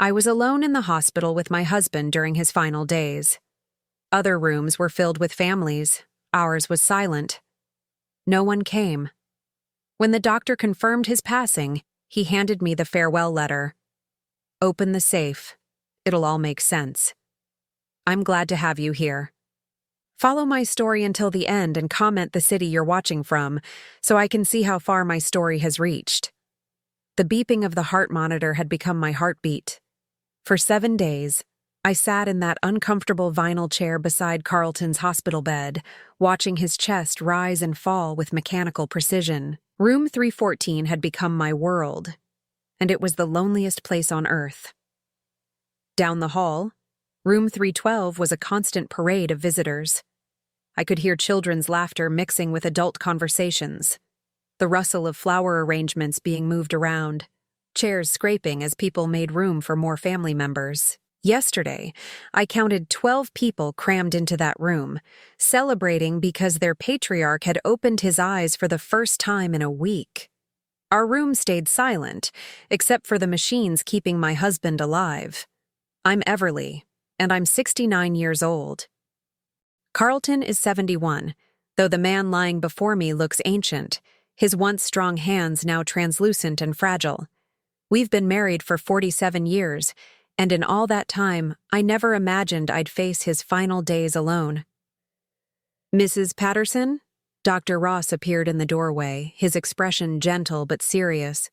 I was alone in the hospital with my husband during his final days. Other rooms were filled with families. Ours was silent. No one came. When the doctor confirmed his passing, he handed me the farewell letter. "Open the safe. It'll all make sense. I'm glad to have you here. Follow my story until the end and comment the city you're watching from so I can see how far my story has reached." The beeping of the heart monitor had become my heartbeat. For 7 days, I sat in that uncomfortable vinyl chair beside Carlton's hospital bed, watching his chest rise and fall with mechanical precision. Room 314 had become my world, and it was the loneliest place on earth. Down the hall, room 312 was a constant parade of visitors. I could hear children's laughter mixing with adult conversations, the rustle of flower arrangements being moved around, chairs scraping as people made room for more family members. Yesterday, I counted 12 people crammed into that room, celebrating because their patriarch had opened his eyes for the first time in a week. Our room stayed silent, except for the machines keeping my husband alive. I'm Everly, and I'm 69 years old. Carlton is 71, though the man lying before me looks ancient, his once strong hands now translucent and fragile. We've been married for 47 years, and in all that time, I never imagined I'd face his final days alone. "Mrs. Patterson?" Dr. Ross appeared in the doorway, his expression gentle but serious.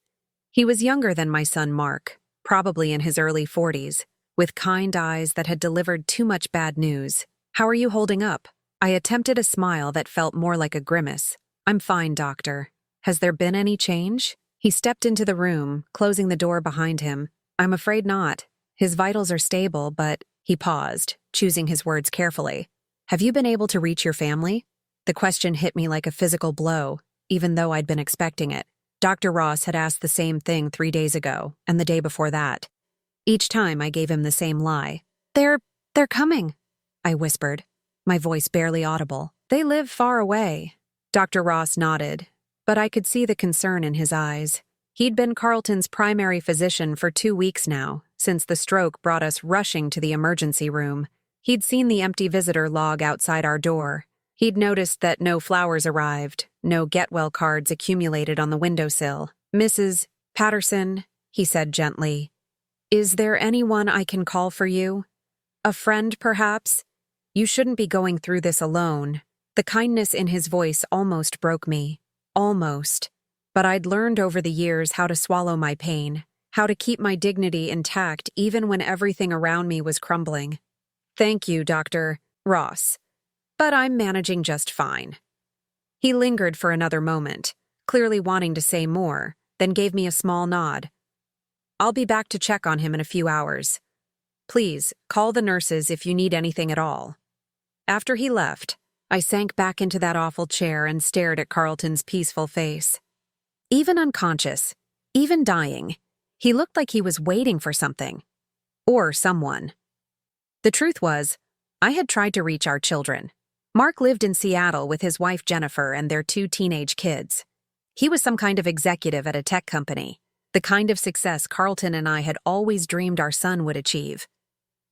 He was younger than my son Mark, probably in his early 40s, with kind eyes that had delivered too much bad news. "How are you holding up?" I attempted a smile that felt more like a grimace. "I'm fine, doctor. Has there been any change?" He stepped into the room, closing the door behind him. "I'm afraid not. His vitals are stable, but—" He paused, choosing his words carefully. "Have you been able to reach your family?" The question hit me like a physical blow, even though I'd been expecting it. Dr. Ross had asked the same thing 3 days ago, and the day before that. Each time I gave him the same lie. They're coming," I whispered, my voice barely audible. "They live far away." Dr. Ross nodded, but I could see the concern in his eyes. He'd been Carlton's primary physician for 2 weeks now, since the stroke brought us rushing to the emergency room. He'd seen the empty visitor log outside our door. He'd noticed that no flowers arrived, no get-well cards accumulated on the windowsill. "Mrs. Patterson," he said gently, "is there anyone I can call for you? A friend, perhaps? You shouldn't be going through this alone." The kindness in his voice almost broke me. Almost. But I'd learned over the years how to swallow my pain, how to keep my dignity intact even when everything around me was crumbling. "Thank you, Dr. Ross. But I'm managing just fine." He lingered for another moment, clearly wanting to say more, then gave me a small nod. "I'll be back to check on him in a few hours. Please, call the nurses if you need anything at all." After he left, I sank back into that awful chair and stared at Carlton's peaceful face. Even unconscious, even dying, he looked like he was waiting for something. Or someone. The truth was, I had tried to reach our children. Mark lived in Seattle with his wife Jennifer and their 2 teenage kids. He was some kind of executive at a tech company, the kind of success Carlton and I had always dreamed our son would achieve.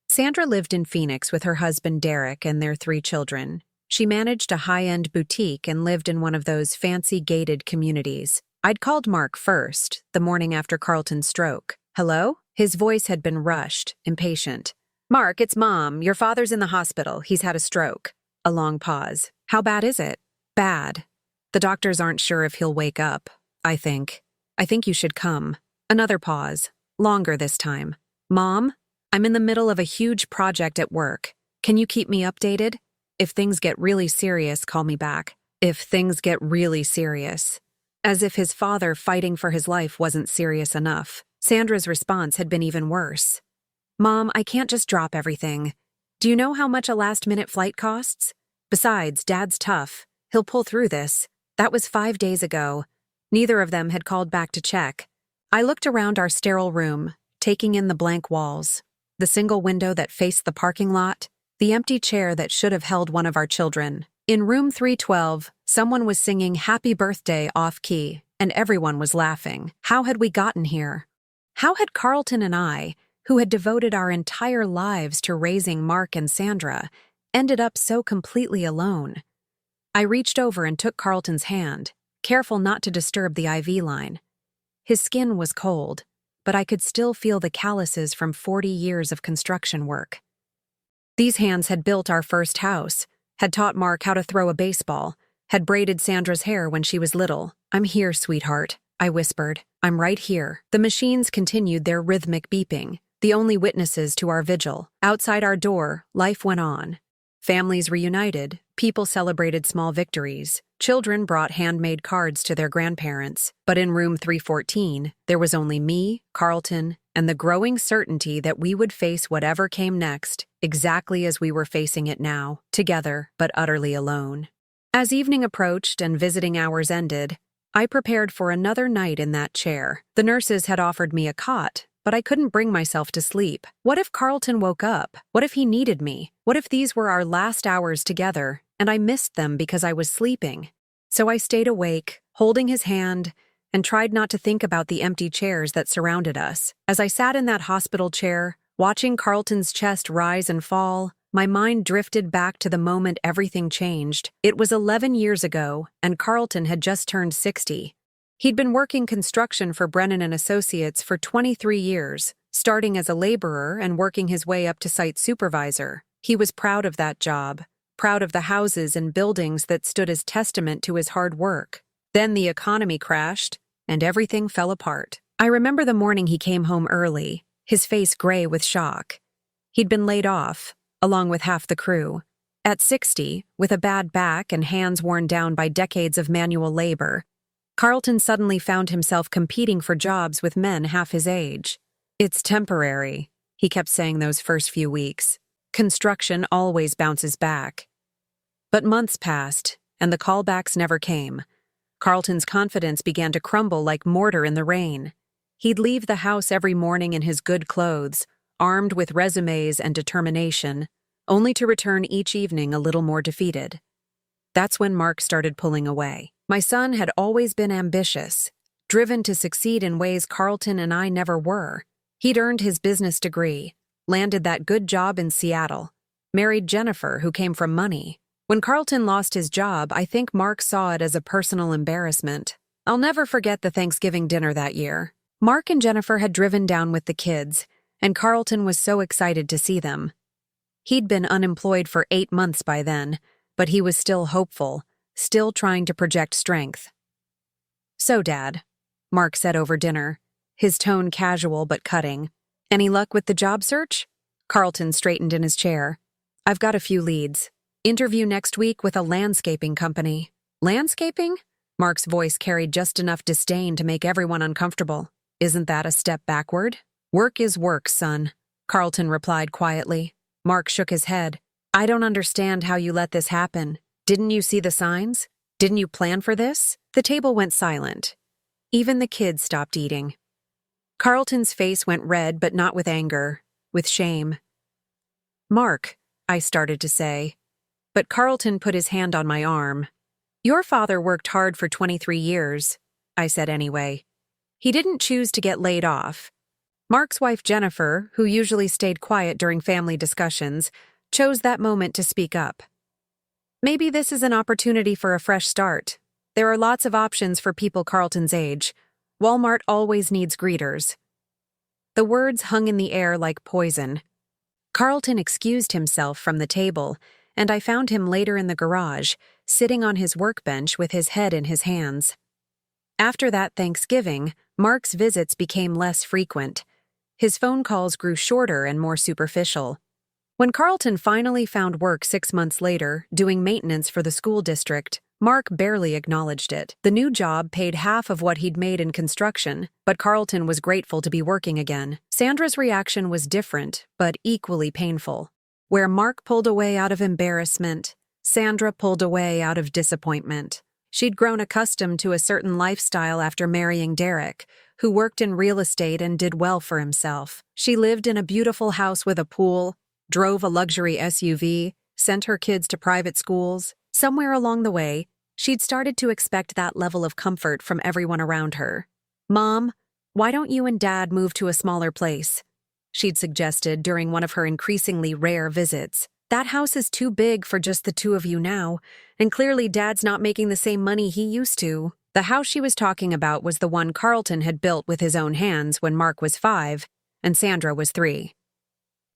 Sandra lived in Phoenix with her husband Derek and their 3 children. She managed a high-end boutique and lived in one of those fancy gated communities. I'd called Mark first, the morning after Carlton's stroke. "Hello?" His voice had been rushed, impatient. "Mark, it's Mom. Your father's in the hospital. He's had a stroke." A long pause. "How bad is it?" "Bad. The doctors aren't sure if he'll wake up, I think. I think you should come." Another pause. Longer this time. "Mom, I'm in the middle of a huge project at work. Can you keep me updated? If things get really serious, call me back." If things get really serious. As if his father fighting for his life wasn't serious enough. Sandra's response had been even worse. "Mom, I can't just drop everything. Do you know how much a last-minute flight costs? Besides, Dad's tough. He'll pull through this." That was 5 days ago. Neither of them had called back to check. I looked around our sterile room, taking in the blank walls, the single window that faced the parking lot, the empty chair that should have held one of our children. In room 312, someone was singing "Happy Birthday" off-key, and everyone was laughing. How had we gotten here? How had Carlton and I, who had devoted our entire lives to raising Mark and Sandra, ended up so completely alone. I reached over and took Carlton's hand, careful not to disturb the IV line. His skin was cold, but I could still feel the calluses from 40 years of construction work. These hands had built our first house, had taught Mark how to throw a baseball, had braided Sandra's hair when she was little. "I'm here, sweetheart," I whispered. "I'm right here." The machines continued their rhythmic beeping, the only witnesses to our vigil. Outside our door, life went on. Families reunited, people celebrated small victories, children brought handmade cards to their grandparents. But in room 314, there was only me, Carlton, and the growing certainty that we would face whatever came next, exactly as we were facing it now, together but utterly alone. As evening approached and visiting hours ended, I prepared for another night in that chair. The nurses had offered me a cot, but I couldn't bring myself to sleep. What if Carlton woke up? What if he needed me? What if these were our last hours together, and I missed them because I was sleeping? So I stayed awake, holding his hand, and tried not to think about the empty chairs that surrounded us. As I sat in that hospital chair, watching Carlton's chest rise and fall, my mind drifted back to the moment everything changed. It was 11 years ago, and Carlton had just turned 60. He'd been working construction for Brennan and Associates for 23 years, starting as a laborer and working his way up to site supervisor. He was proud of that job, proud of the houses and buildings that stood as testament to his hard work. Then the economy crashed, and everything fell apart. I remember the morning he came home early, his face gray with shock. He'd been laid off, along with half the crew. At 60, with a bad back and hands worn down by decades of manual labor, Carlton suddenly found himself competing for jobs with men half his age. "It's temporary," he kept saying those first few weeks. "Construction always bounces back." But months passed, and the callbacks never came. Carlton's confidence began to crumble like mortar in the rain. He'd leave the house every morning in his good clothes, armed with resumes and determination, only to return each evening a little more defeated. That's when Mark started pulling away. My son had always been ambitious, driven to succeed in ways Carlton and I never were. He'd earned his business degree, landed that good job in Seattle, married Jennifer, who came from money. When Carlton lost his job, I think Mark saw it as a personal embarrassment. I'll never forget the Thanksgiving dinner that year. Mark and Jennifer had driven down with the kids, and Carlton was so excited to see them. He'd been unemployed for 8 months by then, but he was still hopeful, still trying to project strength. "So, Dad," Mark said over dinner, his tone casual but cutting. "Any luck with the job search?" Carlton straightened in his chair. "I've got a few leads. Interview next week with a landscaping company." "Landscaping?" Mark's voice carried just enough disdain to make everyone uncomfortable. "Isn't that a step backward?" "Work is work, son," Carlton replied quietly. Mark shook his head. "I don't understand how you let this happen. Didn't you see the signs? Didn't you plan for this?" The table went silent. Even the kids stopped eating. Carlton's face went red, but not with anger, with shame. "Mark," I started to say, but Carlton put his hand on my arm. "Your father worked hard for 23 years, I said anyway. "He didn't choose to get laid off. Mark's wife Jennifer, who usually stayed quiet during family discussions, chose that moment to speak up. Maybe this is an opportunity for a fresh start. There are lots of options for people Carlton's age. Walmart always needs greeters." The words hung in the air like poison. Carlton excused himself from the table, and I found him later in the garage, sitting on his workbench with his head in his hands. After that Thanksgiving, Mark's visits became less frequent. His phone calls grew shorter and more superficial. When Carlton finally found work 6 months later, doing maintenance for the school district, Mark barely acknowledged it. The new job paid half of what he'd made in construction, but Carlton was grateful to be working again. Sandra's reaction was different, but equally painful. Where Mark pulled away out of embarrassment, Sandra pulled away out of disappointment. She'd grown accustomed to a certain lifestyle after marrying Derek, who worked in real estate and did well for himself. She lived in a beautiful house with a pool, drove a luxury SUV, sent her kids to private schools. Somewhere along the way, she'd started to expect that level of comfort from everyone around her. "Mom, why don't you and Dad move to a smaller place?" she'd suggested during one of her increasingly rare visits. That house is too big for just the two of you now, and clearly Dad's not making the same money he used to. The house she was talking about was the one Carlton had built with his own hands when Mark was 5 and Sandra was 3.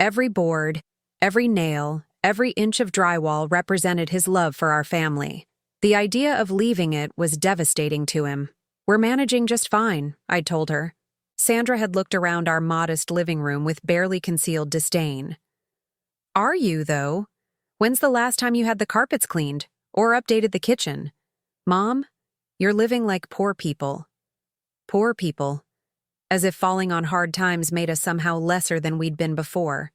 Every board, every nail, every inch of drywall represented his love for our family. The idea of leaving it was devastating to him. "We're managing just fine," I'd told her. Sandra had looked around our modest living room with barely concealed disdain. "Are you, though? When's the last time you had the carpets cleaned or updated the kitchen? Mom, you're living like poor people." Poor people. As if falling on hard times made us somehow lesser than we'd been before.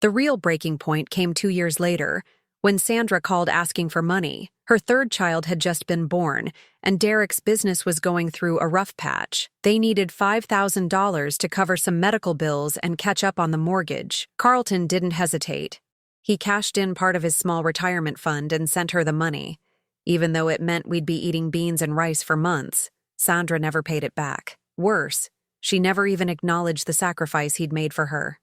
The real breaking point came 2 years later, when Sandra called asking for money. Her third child had just been born, and Derek's business was going through a rough patch. They needed $5,000 to cover some medical bills and catch up on the mortgage. Carlton didn't hesitate. He cashed in part of his small retirement fund and sent her the money. Even though it meant we'd be eating beans and rice for months, Sandra never paid it back. Worse, she never even acknowledged the sacrifice he'd made for her.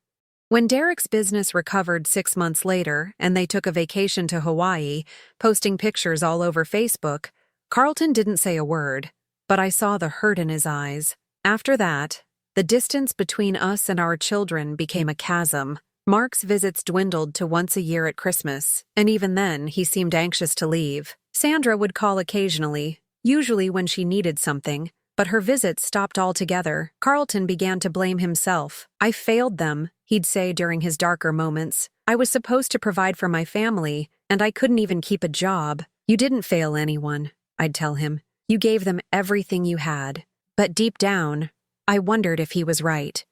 When Derek's business recovered 6 months later and they took a vacation to Hawaii, posting pictures all over Facebook, Carlton didn't say a word, but I saw the hurt in his eyes. After that, the distance between us and our children became a chasm. Mark's visits dwindled to once a year at Christmas, and even then he seemed anxious to leave. Sandra would call occasionally, usually when she needed something, but her visits stopped altogether. Carlton began to blame himself. "I failed them," he'd say during his darker moments. "I was supposed to provide for my family, and I couldn't even keep a job." "You didn't fail anyone," I'd tell him. "You gave them everything you had." But deep down, I wondered if he was right.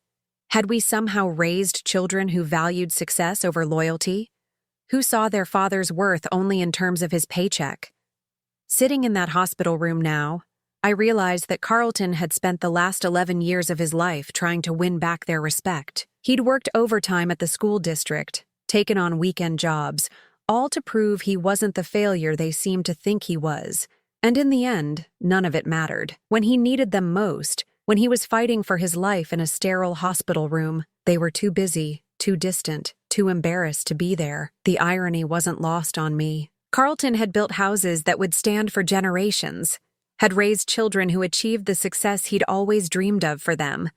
Had we somehow raised children who valued success over loyalty? Who saw their father's worth only in terms of his paycheck? Sitting in that hospital room now, I realized that Carlton had spent the last 11 years of his life trying to win back their respect. He'd worked overtime at the school district, taken on weekend jobs, all to prove he wasn't the failure they seemed to think he was. And in the end, none of it mattered. When he needed them most, when he was fighting for his life in a sterile hospital room, they were too busy, too distant, too embarrassed to be there. The irony wasn't lost on me. Carlton had built houses that would stand for generations, had raised children who achieved the success he'd always dreamed of for them.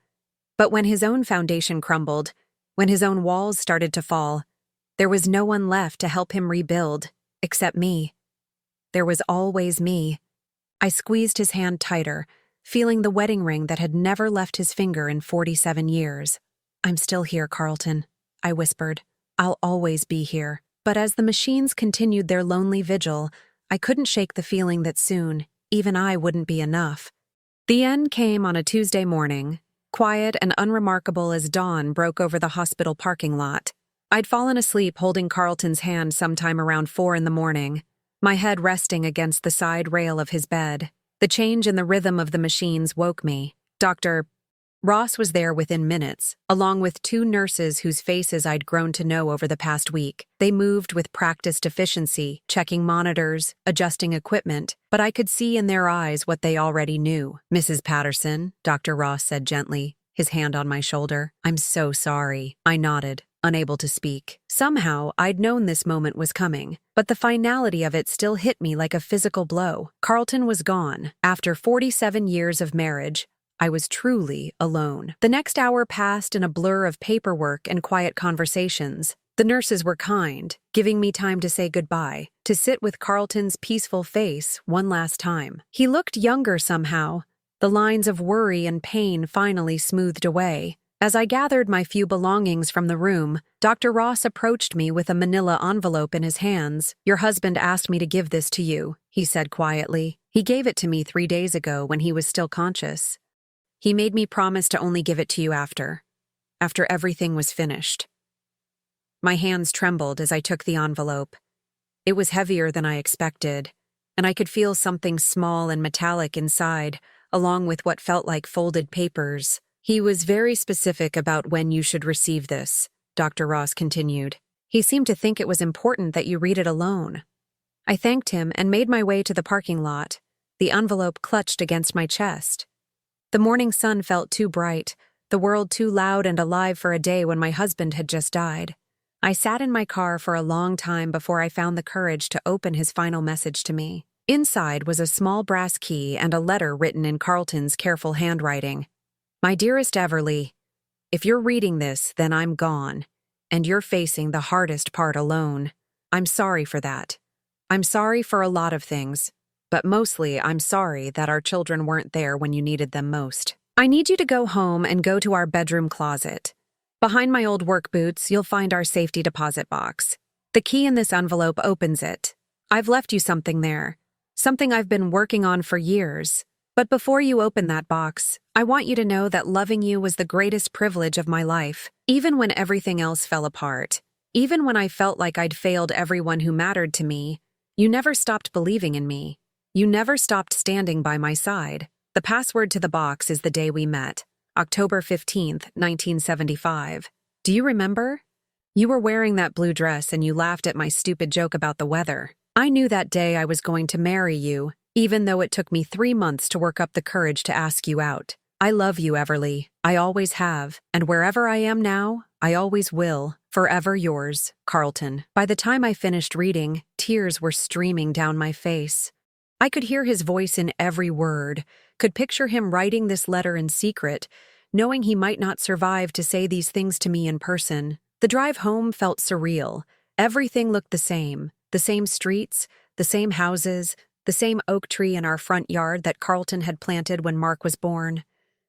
But when his own foundation crumbled, when his own walls started to fall, there was no one left to help him rebuild, except me. There was always me. I squeezed his hand tighter, feeling the wedding ring that had never left his finger in 47 years. "I'm still here, Carlton," I whispered. "I'll always be here." But as the machines continued their lonely vigil, I couldn't shake the feeling that soon, even I wouldn't be enough. The end came on a Tuesday morning, quiet and unremarkable as dawn broke over the hospital parking lot. I'd fallen asleep holding Carlton's hand sometime around 4 in the morning, my head resting against the side rail of his bed. The change in the rhythm of the machines woke me. Dr. Ross was there within minutes, along with 2 nurses whose faces I'd grown to know over the past week. They moved with practiced efficiency, checking monitors, adjusting equipment, but I could see in their eyes what they already knew. "Mrs. Patterson," Dr. Ross said gently, his hand on my shoulder. "I'm so sorry." I nodded, unable to speak. Somehow, I'd known this moment was coming, but the finality of it still hit me like a physical blow. Carlton was gone. After 47 years of marriage, I was truly alone. The next hour passed in a blur of paperwork and quiet conversations. The nurses were kind, giving me time to say goodbye, to sit with Carlton's peaceful face one last time. He looked younger somehow, the lines of worry and pain finally smoothed away. As I gathered my few belongings from the room, Dr. Ross approached me with a manila envelope in his hands. "Your husband asked me to give this to you," he said quietly. "He gave it to me 3 days ago when he was still conscious. He made me promise to only give it to you after everything was finished." My hands trembled as I took the envelope. It was heavier than I expected, and I could feel something small and metallic inside, along with what felt like folded papers. "He was very specific about when you should receive this," Dr. Ross continued. "He seemed to think it was important that you read it alone." I thanked him and made my way to the parking lot, the envelope clutched against my chest. The morning sun felt too bright, the world too loud and alive for a day when my husband had just died. I sat in my car for a long time before I found the courage to open his final message to me. Inside was a small brass key and a letter written in Carlton's careful handwriting. My dearest Everly, if you're reading this, then I'm gone, and you're facing the hardest part alone. I'm sorry for that. I'm sorry for a lot of things, but mostly I'm sorry that our children weren't there when you needed them most. I need you to go home and go to our bedroom closet. Behind my old work boots, you'll find our safety deposit box. The key in this envelope opens it. I've left you something there, something I've been working on for years. But before you open that box, I want you to know that loving you was the greatest privilege of my life, even when everything else fell apart. Even when I felt like I'd failed everyone who mattered to me, you never stopped believing in me. You never stopped standing by my side. The password to the box is the day we met, October 15th, 1975. Do you remember? You were wearing that blue dress and you laughed at my stupid joke about the weather. I knew that day I was going to marry you, even though it took me 3 months to work up the courage to ask you out. I love you, Everly. I always have, and wherever I am now, I always will. Forever yours, Carlton. By the time I finished reading, tears were streaming down my face. I could hear his voice in every word, could picture him writing this letter in secret, knowing he might not survive to say these things to me in person. The drive home felt surreal. Everything looked the same streets, the same houses, the same oak tree in our front yard that Carlton had planted when Mark was born.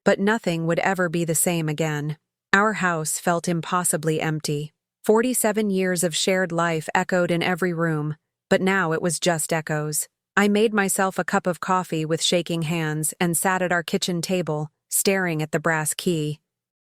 But nothing would ever be the same again. Our house felt impossibly empty. 47 years of shared life echoed in every room, but now it was just echoes. I made myself a cup of coffee with shaking hands and sat at our kitchen table, staring at the brass key.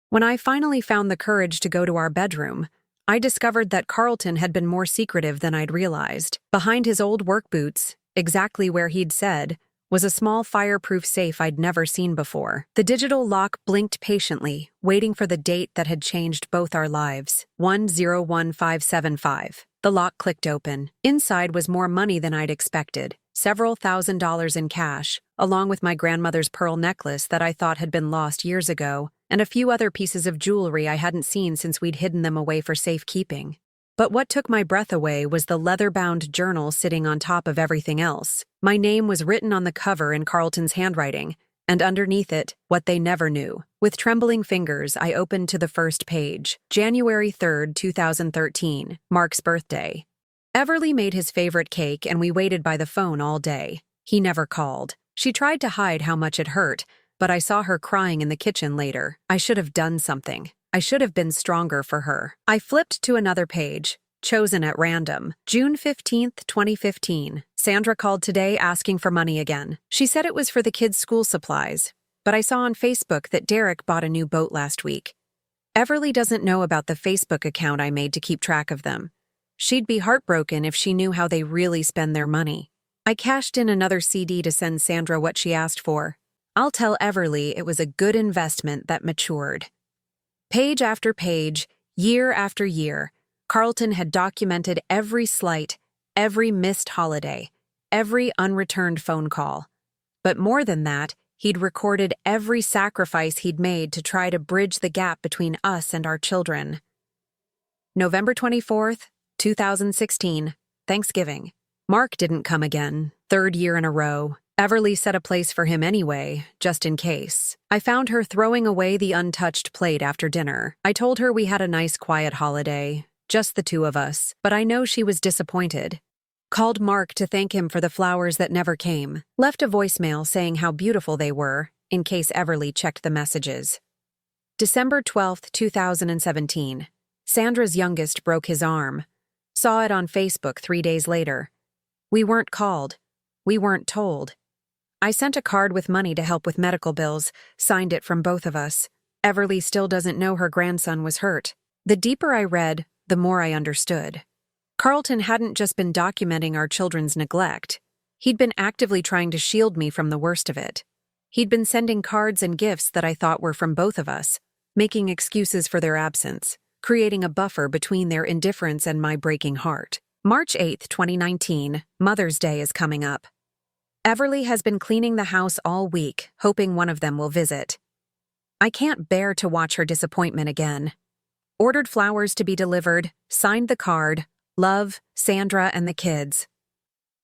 When I finally found the courage to go to our bedroom, I discovered that Carlton had been more secretive than I'd realized. Behind his old work boots, exactly where he'd said, was a small fireproof safe I'd never seen before. The digital lock blinked patiently, waiting for the date that had changed both our lives. 101575. The lock clicked open. Inside was more money than I'd expected. Several $1,000s in cash, along with my grandmother's pearl necklace that I thought had been lost years ago, and a few other pieces of jewelry I hadn't seen since we'd hidden them away for safekeeping. But what took my breath away was the leather-bound journal sitting on top of everything else. My name was written on the cover in Carlton's handwriting, and underneath it, what they never knew. With trembling fingers, I opened to the first page. January 3rd, 2013, Mark's birthday. Everly made his favorite cake and we waited by the phone all day. He never called. She tried to hide how much it hurt, but I saw her crying in the kitchen later. I should have done something. I should have been stronger for her. I flipped to another page, chosen at random. June 15th, 2015. Sandra called today asking for money again. She said it was for the kids' school supplies, but I saw on Facebook that Derek bought a new boat last week. Everly doesn't know about the Facebook account I made to keep track of them. She'd be heartbroken if she knew how they really spend their money. I cashed in another CD to send Sandra what she asked for. I'll tell Everly it was a good investment that matured. Page after page, year after year, Carlton had documented every slight, every missed holiday, every unreturned phone call. But more than that, he'd recorded every sacrifice he'd made to try to bridge the gap between us and our children. November 24th, 2016, Thanksgiving. Mark didn't come again, 3rd year in a row. Everly set a place for him anyway, just in case. I found her throwing away the untouched plate after dinner. I told her we had a nice quiet holiday, just the two of us, but I know she was disappointed. Called Mark to thank him for the flowers that never came. Left a voicemail saying how beautiful they were, in case Everly checked the messages. December 12th, 2017. Sandra's youngest broke his arm. Saw it on Facebook 3 days later. We weren't called. We weren't told. I sent a card with money to help with medical bills, signed it from both of us. Everly still doesn't know her grandson was hurt. The deeper I read, the more I understood. Carlton hadn't just been documenting our children's neglect. He'd been actively trying to shield me from the worst of it. He'd been sending cards and gifts that I thought were from both of us, making excuses for their absence, creating a buffer between their indifference and my breaking heart. March 8th, 2019, Mother's Day is coming up. Everly has been cleaning the house all week, hoping one of them will visit. I can't bear to watch her disappointment again. Ordered flowers to be delivered, signed the card, love, Sandra and the kids.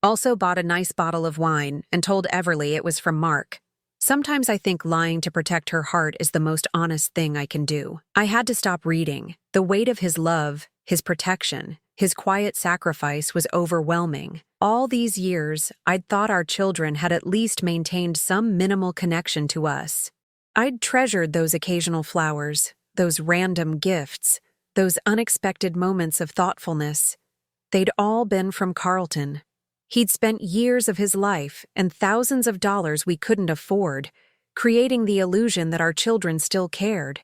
Also bought a nice bottle of wine and told Everly it was from Mark. Sometimes I think lying to protect her heart is the most honest thing I can do. I had to stop reading. The weight of his love, his protection, his quiet sacrifice was overwhelming. All these years, I'd thought our children had at least maintained some minimal connection to us. I'd treasured those occasional flowers, those random gifts, those unexpected moments of thoughtfulness. They'd all been from Carlton. He'd spent years of his life and thousands of dollars we couldn't afford, creating the illusion that our children still cared.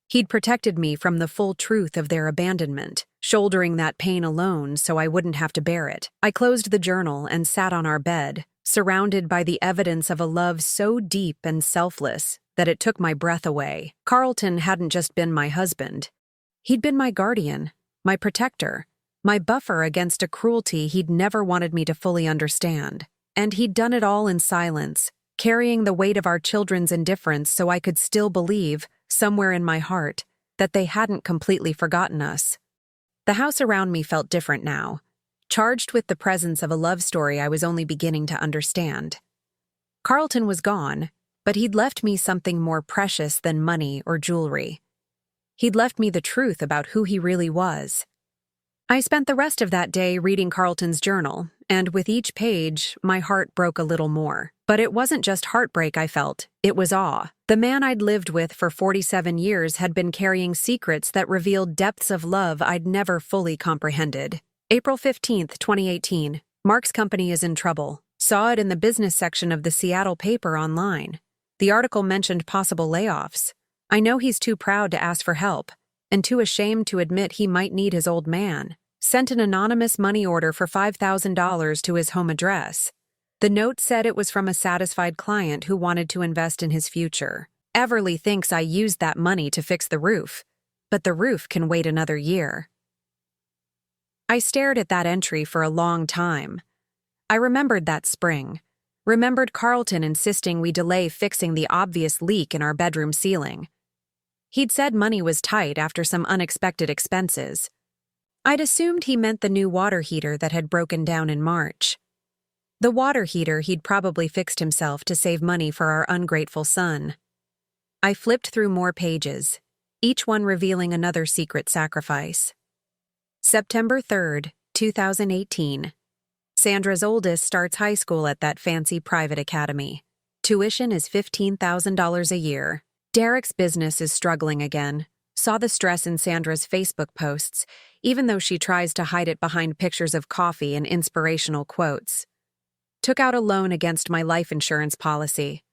He'd protected me from the full truth of their abandonment, shouldering that pain alone so I wouldn't have to bear it. I closed the journal and sat on our bed, surrounded by the evidence of a love so deep and selfless that it took my breath away. Carlton hadn't just been my husband. He'd been my guardian, my protector, my buffer against a cruelty he'd never wanted me to fully understand. And he'd done it all in silence, carrying the weight of our children's indifference so I could still believe, somewhere in my heart, that they hadn't completely forgotten us. The house around me felt different now, charged with the presence of a love story I was only beginning to understand. Carlton was gone, but he'd left me something more precious than money or jewelry. He'd left me the truth about who he really was. I spent the rest of that day reading Carlton's journal, and with each page, my heart broke a little more. But it wasn't just heartbreak I felt, it was awe. The man I'd lived with for 47 years had been carrying secrets that revealed depths of love I'd never fully comprehended. April 15th, 2018. Mark's company is in trouble. Saw it in the business section of the Seattle paper online. The article mentioned possible layoffs. I know he's too proud to ask for help, and too ashamed to admit he might need his old man. Sent an anonymous money order for $5,000 to his home address. The note said it was from a satisfied client who wanted to invest in his future. Everly thinks I used that money to fix the roof, but the roof can wait another year. I stared at that entry for a long time. I remembered that spring. Remembered Carlton insisting we delay fixing the obvious leak in our bedroom ceiling. He'd said money was tight after some unexpected expenses. I'd assumed he meant the new water heater that had broken down in March. The water heater he'd probably fixed himself to save money for our ungrateful son. I flipped through more pages, each one revealing another secret sacrifice. September 3rd, 2018. Sandra's oldest starts high school at that fancy private academy. Tuition is $15,000 a year. Derek's business is struggling again. Saw the stress in Sandra's Facebook posts, even though she tries to hide it behind pictures of coffee and inspirational quotes. Took out a loan against my life insurance policy.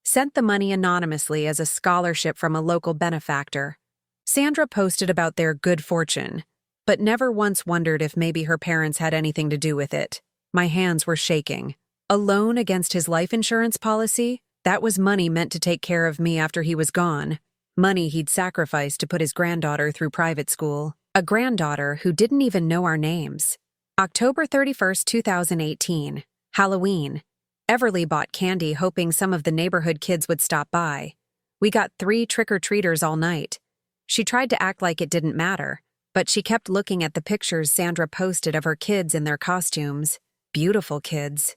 Sent the money anonymously as a scholarship from a local benefactor. Sandra posted about their good fortune, but never once wondered if maybe her parents had anything to do with it. My hands were shaking. A loan against his life insurance policy? That was money meant to take care of me after he was gone. Money he'd sacrificed to put his granddaughter through private school. A granddaughter who didn't even know our names. October 31st, 2018. Halloween. Everly bought candy hoping some of the neighborhood kids would stop by. We got 3 trick-or-treaters all night. She tried to act like it didn't matter, but she kept looking at the pictures Sandra posted of her kids in their costumes. Beautiful kids.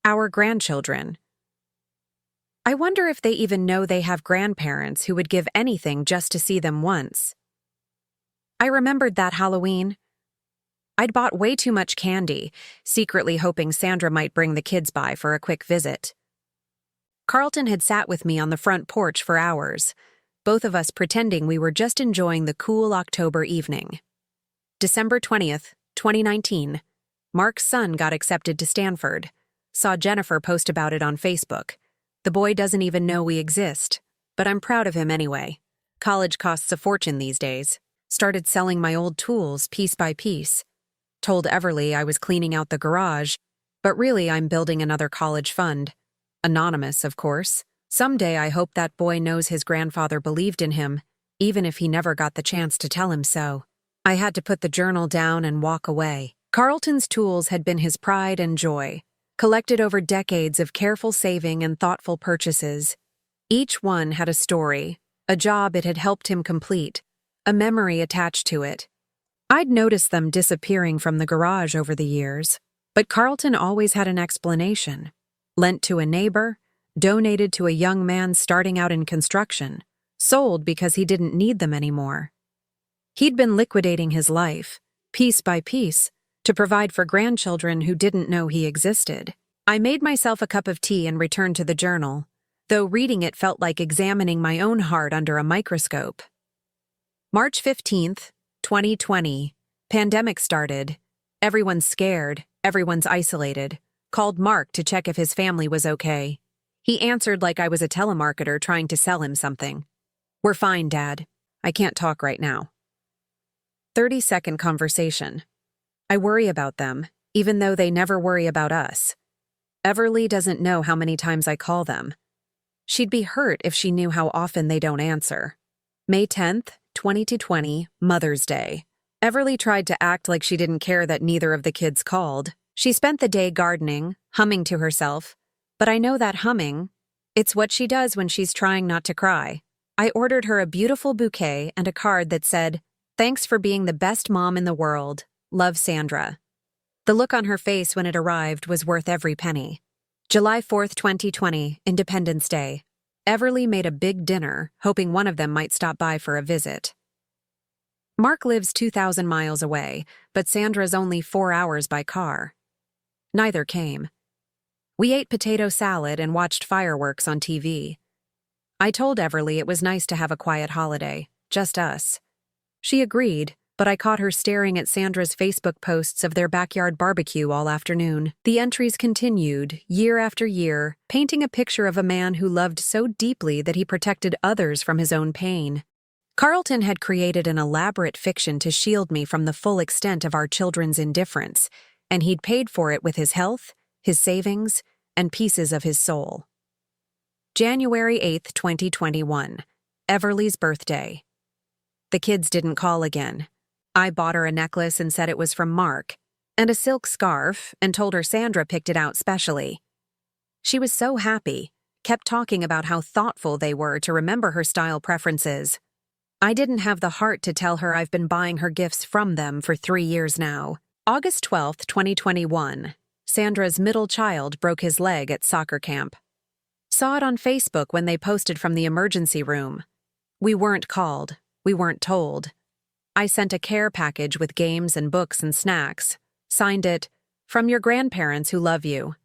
Our grandchildren. I wonder if they even know they have grandparents who would give anything just to see them once. I remembered that Halloween. I'd bought way too much candy, secretly hoping Sandra might bring the kids by for a quick visit. Carlton had sat with me on the front porch for hours, both of us pretending we were just enjoying the cool October evening. December 20th, 2019. Mark's son got accepted to Stanford. Saw Jennifer post about it on Facebook. The boy doesn't even know we exist, but I'm proud of him anyway. College costs a fortune these days. Started selling my old tools piece by piece. Told Everly I was cleaning out the garage, but really I'm building another college fund. Anonymous, of course. Someday I hope that boy knows his grandfather believed in him, even if he never got the chance to tell him so. I had to put the journal down and walk away. Carlton's tools had been his pride and joy, collected over decades of careful saving and thoughtful purchases. Each one had a story, a job it had helped him complete, a memory attached to it. I'd noticed them disappearing from the garage over the years, but Carlton always had an explanation. Lent to a neighbor, donated to a young man starting out in construction, sold because he didn't need them anymore. He'd been liquidating his life, piece by piece, to provide for grandchildren who didn't know he existed. I made myself a cup of tea and returned to the journal, though reading it felt like examining my own heart under a microscope. March 15th, 2020. Pandemic started. Everyone's scared, everyone's isolated. Called Mark to check if his family was okay. He answered like I was a telemarketer trying to sell him something. "We're fine, Dad. I can't talk right now." 30-second conversation. I worry about them, even though they never worry about us. Everly doesn't know how many times I call them. She'd be hurt if she knew how often they don't answer. May 10th, 2020, Mother's Day. Everly tried to act like she didn't care that neither of the kids called. She spent the day gardening, humming to herself. But I know that humming, it's what she does when she's trying not to cry. I ordered her a beautiful bouquet and a card that said, "Thanks for being the best mom in the world. Love, Sandra." The look on her face when it arrived was worth every penny. July 4th, 2020, Independence Day. Everly made a big dinner, hoping one of them might stop by for a visit. Mark lives 2,000 miles away, but Sandra's only 4 hours by car. Neither came. We ate potato salad and watched fireworks on TV. I told Everly it was nice to have a quiet holiday, just us. She agreed, but I caught her staring at Sandra's Facebook posts of their backyard barbecue all afternoon. The entries continued, year after year, painting a picture of a man who loved so deeply that he protected others from his own pain. Carlton had created an elaborate fiction to shield me from the full extent of our children's indifference, and he'd paid for it with his health, his savings, and pieces of his soul. January 8th, 2021. Everly's birthday. The kids didn't call again. I bought her a necklace and said it was from Mark, and a silk scarf, and told her Sandra picked it out specially. She was so happy, kept talking about how thoughtful they were to remember her style preferences. I didn't have the heart to tell her I've been buying her gifts from them for 3 years now. August 12th, 2021. Sandra's middle child broke his leg at soccer camp. Saw it on Facebook when they posted from the emergency room. We weren't called. We weren't told. I sent a care package with games and books and snacks. Signed it, "From your grandparents who love you."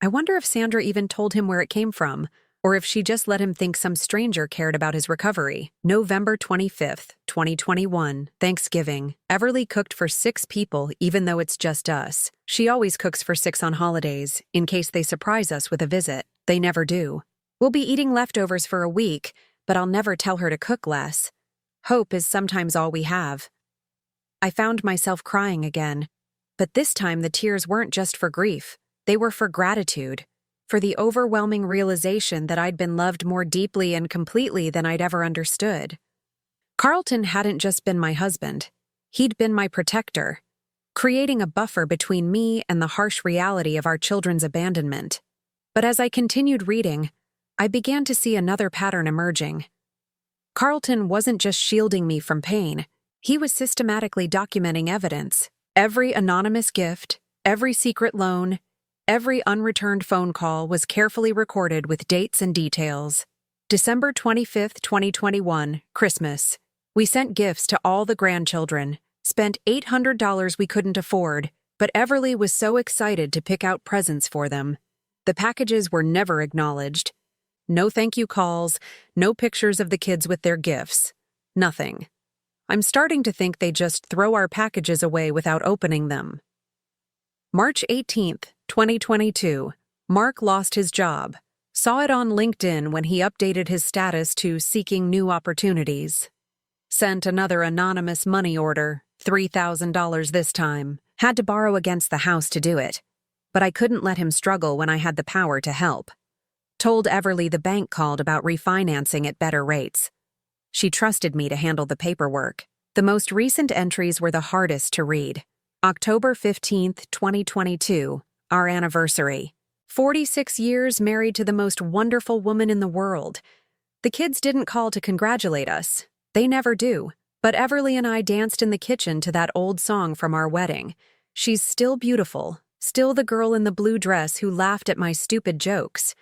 I wonder if Sandra even told him where it came from, or if she just let him think some stranger cared about his recovery. November 25th, 2021, Thanksgiving. Everly cooked for 6 people even though it's just us. She always cooks for 6 on holidays, in case they surprise us with a visit. They never do. We'll be eating leftovers for a week, but I'll never tell her to cook less. Hope is sometimes all we have. I found myself crying again, but this time the tears weren't just for grief. They were for gratitude, for the overwhelming realization that I'd been loved more deeply and completely than I'd ever understood. Carlton hadn't just been my husband. He'd been my protector, creating a buffer between me and the harsh reality of our children's abandonment. But as I continued reading, I began to see another pattern emerging. Carlton wasn't just shielding me from pain. He was systematically documenting evidence. Every anonymous gift, every secret loan, every unreturned phone call was carefully recorded with dates and details. December 25th, 2021, Christmas. We sent gifts to all the grandchildren, spent $800 we couldn't afford, but Everly was so excited to pick out presents for them. The packages were never acknowledged. No thank you calls, no pictures of the kids with their gifts. Nothing. I'm starting to think they just throw our packages away without opening them. March 18th, 2022. Mark lost his job. Saw it on LinkedIn when he updated his status to seeking new opportunities. Sent another anonymous money order, $3,000 this time. Had to borrow against the house to do it. But I couldn't let him struggle when I had the power to help. Told Everly the bank called about refinancing at better rates. She trusted me to handle the paperwork. The most recent entries were the hardest to read. October 15th, 2022, our anniversary. 46 years married to the most wonderful woman in the world. The kids didn't call to congratulate us. They never do. But Everly and I danced in the kitchen to that old song from our wedding. She's still beautiful, still the girl in the blue dress who laughed at my stupid jokes.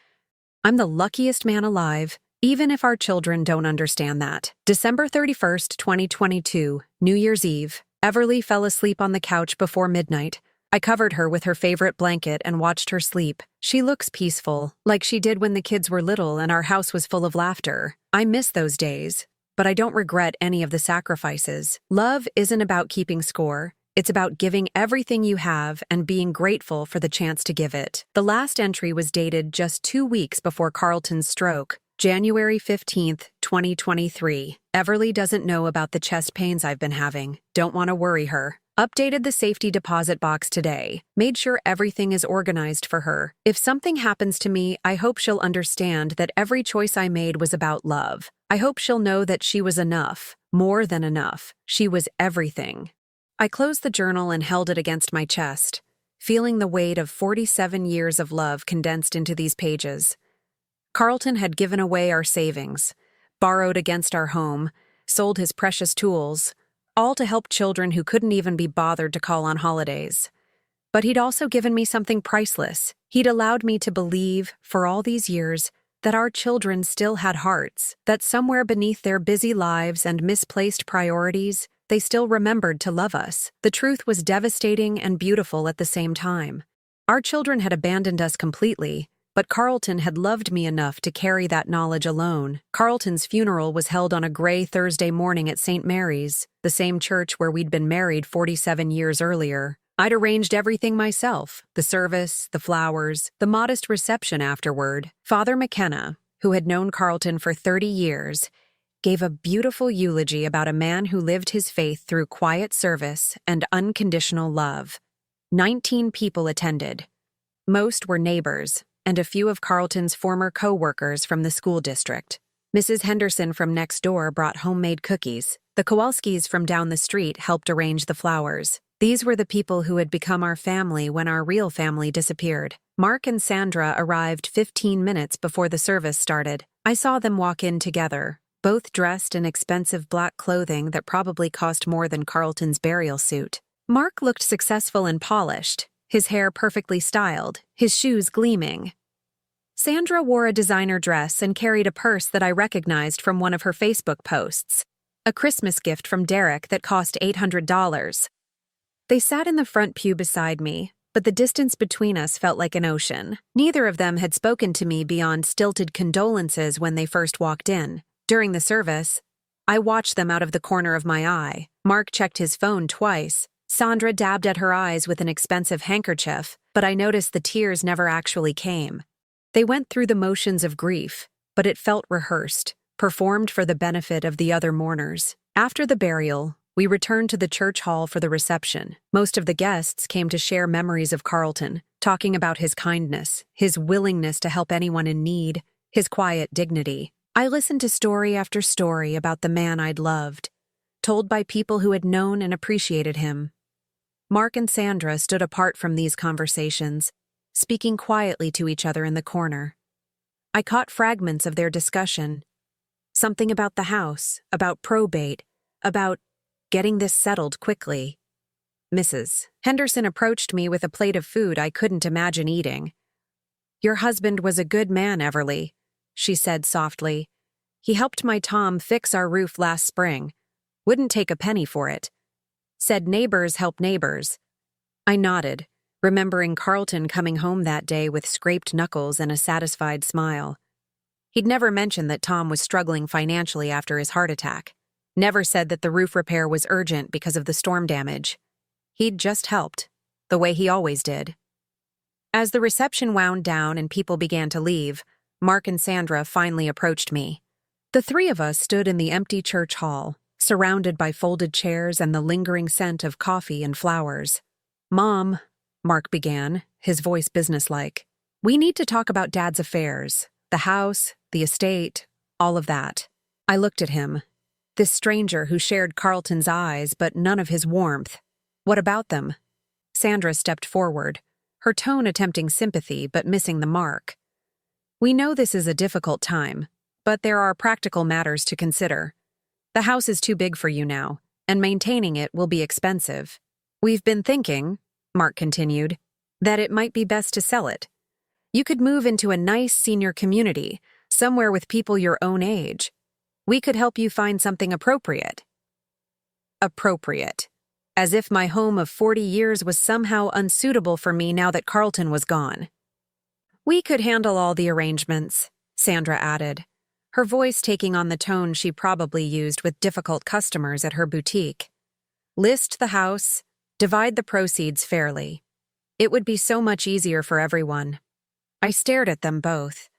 I'm the luckiest man alive, even if our children don't understand that. December 31st, 2022, New Year's Eve. Everly fell asleep on the couch before midnight. I covered her with her favorite blanket and watched her sleep. She looks peaceful, like she did when the kids were little and our house was full of laughter. I miss those days, but I don't regret any of the sacrifices. Love isn't about keeping score. It's about giving everything you have and being grateful for the chance to give it. The last entry was dated just 2 weeks before Carlton's stroke, January 15th, 2023. Everly doesn't know about the chest pains I've been having. Don't want to worry her. Updated the safety deposit box today. Made sure everything is organized for her. If something happens to me, I hope she'll understand that every choice I made was about love. I hope she'll know that she was enough, more than enough. She was everything. I closed the journal and held it against my chest, feeling the weight of 47 years of love condensed into these pages. Carlton had given away our savings, borrowed against our home, sold his precious tools, all to help children who couldn't even be bothered to call on holidays. But he'd also given me something priceless. He'd allowed me to believe, for all these years, that our children still had hearts, that somewhere beneath their busy lives and misplaced priorities, they still remembered to love us. The truth was devastating and beautiful at the same time. Our children had abandoned us completely, but Carlton had loved me enough to carry that knowledge alone. Carlton's funeral was held on a gray Thursday morning at St. Mary's, the same church where we'd been married 47 years earlier. I'd arranged everything myself, the service, the flowers, the modest reception afterward. Father McKenna, who had known Carlton for 30 years, gave a beautiful eulogy about a man who lived his faith through quiet service and unconditional love. 19 people attended. Most were neighbors, and a few of Carlton's former co-workers from the school district. Mrs. Henderson from next door brought homemade cookies. The Kowalskis from down the street helped arrange the flowers. These were the people who had become our family when our real family disappeared. Mark and Sandra arrived 15 minutes before the service started. I saw them walk in together, both dressed in expensive black clothing that probably cost more than Carlton's burial suit. Mark looked successful and polished, his hair perfectly styled, his shoes gleaming. Sandra wore a designer dress and carried a purse that I recognized from one of her Facebook posts, a Christmas gift from Derek that cost $800. They sat in the front pew beside me, but the distance between us felt like an ocean. Neither of them had spoken to me beyond stilted condolences when they first walked in. During the service, I watched them out of the corner of my eye. Mark checked his phone twice. Sandra dabbed at her eyes with an expensive handkerchief, but I noticed the tears never actually came. They went through the motions of grief, but it felt rehearsed, performed for the benefit of the other mourners. After the burial, we returned to the church hall for the reception. Most of the guests came to share memories of Carlton, talking about his kindness, his willingness to help anyone in need, his quiet dignity. I listened to story after story about the man I'd loved, told by people who had known and appreciated him. Mark and Sandra stood apart from these conversations, speaking quietly to each other in the corner. I caught fragments of their discussion. Something about the house, about probate, about getting this settled quickly. Mrs. Henderson approached me with a plate of food I couldn't imagine eating. "Your husband was a good man, Everly," she said softly. "He helped my Tom fix our roof last spring. Wouldn't take a penny for it. Said neighbors help neighbors." I nodded, remembering Carlton coming home that day with scraped knuckles and a satisfied smile. He'd never mentioned that Tom was struggling financially after his heart attack. Never said that the roof repair was urgent because of the storm damage. He'd just helped, the way he always did. As the reception wound down and people began to leave, Mark and Sandra finally approached me. The three of us stood in the empty church hall, surrounded by folded chairs and the lingering scent of coffee and flowers. "Mom," Mark began, his voice businesslike, "we need to talk about Dad's affairs, the house, the estate, all of that." I looked at him, this stranger who shared Carlton's eyes but none of his warmth. "What about them?" Sandra stepped forward, her tone attempting sympathy but missing the mark. "We know this is a difficult time, but there are practical matters to consider. The house is too big for you now, and maintaining it will be expensive. We've been thinking, Mark continued, that it might be best to sell it. You could move into a nice senior community, somewhere with people your own age. We could help you find something appropriate. Appropriate. As if my home of 40 years was somehow unsuitable for me now that Carlton was gone. We could handle all the arrangements, Sandra added, her voice taking on the tone she probably used with difficult customers at her boutique. List the house, divide the proceeds fairly. It would be so much easier for everyone. I stared at them both.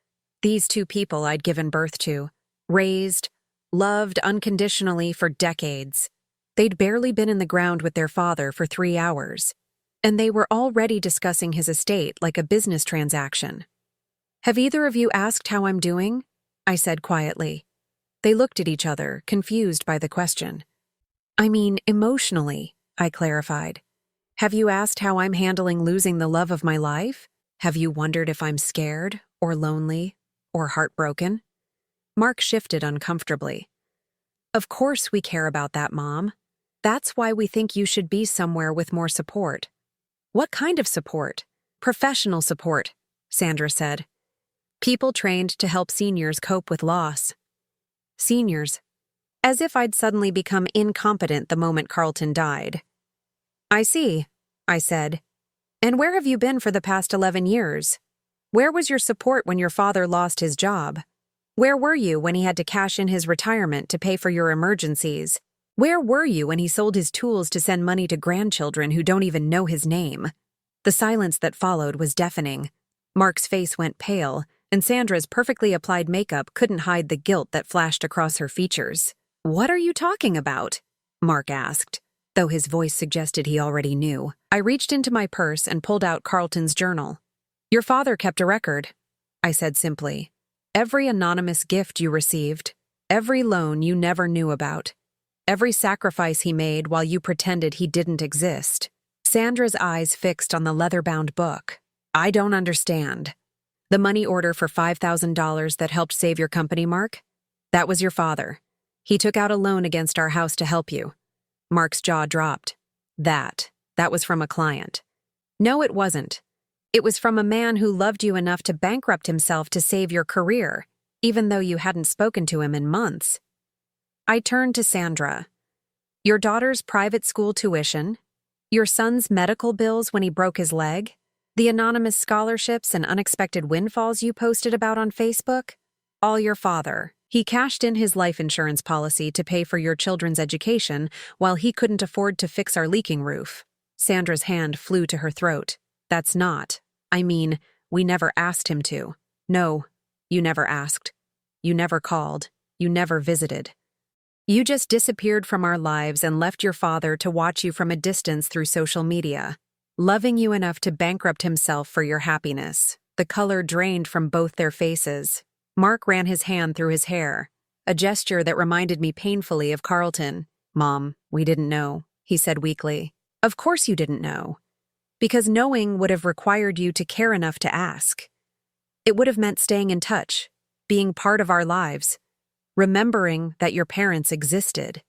These two people I'd given birth to, raised, loved unconditionally for decades. They'd barely been in the ground with their father for 3 hours, and they were already discussing his estate like a business transaction. Have either of you asked how I'm doing? I said quietly. They looked at each other, confused by the question. I mean, emotionally, I clarified. Have you asked how I'm handling losing the love of my life? Have you wondered if I'm scared, or lonely, or heartbroken? Mark shifted uncomfortably. Of course we care about that, Mom. That's why we think you should be somewhere with more support. What kind of support? Professional support, Sandra said. People trained to help seniors cope with loss. Seniors. As if I'd suddenly become incompetent the moment Carlton died. I see, I said. And where have you been for the past 11 years? Where was your support when your father lost his job? Where were you when he had to cash in his retirement to pay for your emergencies? Where were you when he sold his tools to send money to grandchildren who don't even know his name? The silence that followed was deafening. Mark's face went pale, and Sandra's perfectly applied makeup couldn't hide the guilt that flashed across her features. What are you talking about? Mark asked, though his voice suggested he already knew. I reached into my purse and pulled out Carlton's journal. Your father kept a record, I said simply. Every anonymous gift you received, every loan you never knew about, every sacrifice he made while you pretended he didn't exist. Sandra's eyes fixed on the leather-bound book. I don't understand. The money order for $5,000 that helped save your company, Mark? That was your father. He took out a loan against our house to help you. Mark's jaw dropped. That was from a client. No, it wasn't. It was from a man who loved you enough to bankrupt himself to save your career, even though you hadn't spoken to him in months. I turned to Sandra. Your daughter's private school tuition, your son's medical bills when he broke his leg, the anonymous scholarships and unexpected windfalls you posted about on Facebook, all your father. He cashed in his life insurance policy to pay for your children's education while he couldn't afford to fix our leaking roof. Sandra's hand flew to her throat. That's not. I mean, we never asked him to. No, you never asked. You never called. You never visited. You just disappeared from our lives and left your father to watch you from a distance through social media, loving you enough to bankrupt himself for your happiness. The color drained from both their faces. Mark ran his hand through his hair, a gesture that reminded me painfully of Carlton. Mom, we didn't know, he said weakly. Of course you didn't know. Because knowing would have required you to care enough to ask. It would have meant staying in touch, being part of our lives, remembering that your parents existed.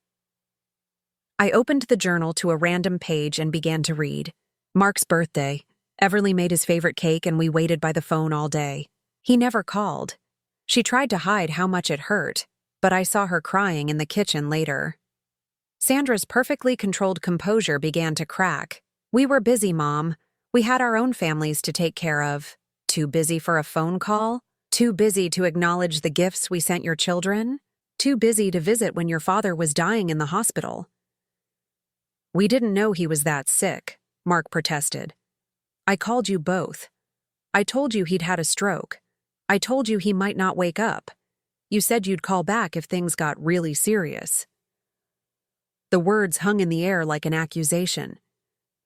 I opened the journal to a random page and began to read. Mark's birthday. Everly made his favorite cake and we waited by the phone all day. He never called. She tried to hide how much it hurt, but I saw her crying in the kitchen later. Sandra's perfectly controlled composure began to crack. We were busy, Mom. We had our own families to take care of. Too busy for a phone call? Too busy to acknowledge the gifts we sent your children? Too busy to visit when your father was dying in the hospital? We didn't know he was that sick, Mark protested. I called you both. I told you he'd had a stroke. I told you he might not wake up. You said you'd call back if things got really serious. The words hung in the air like an accusation.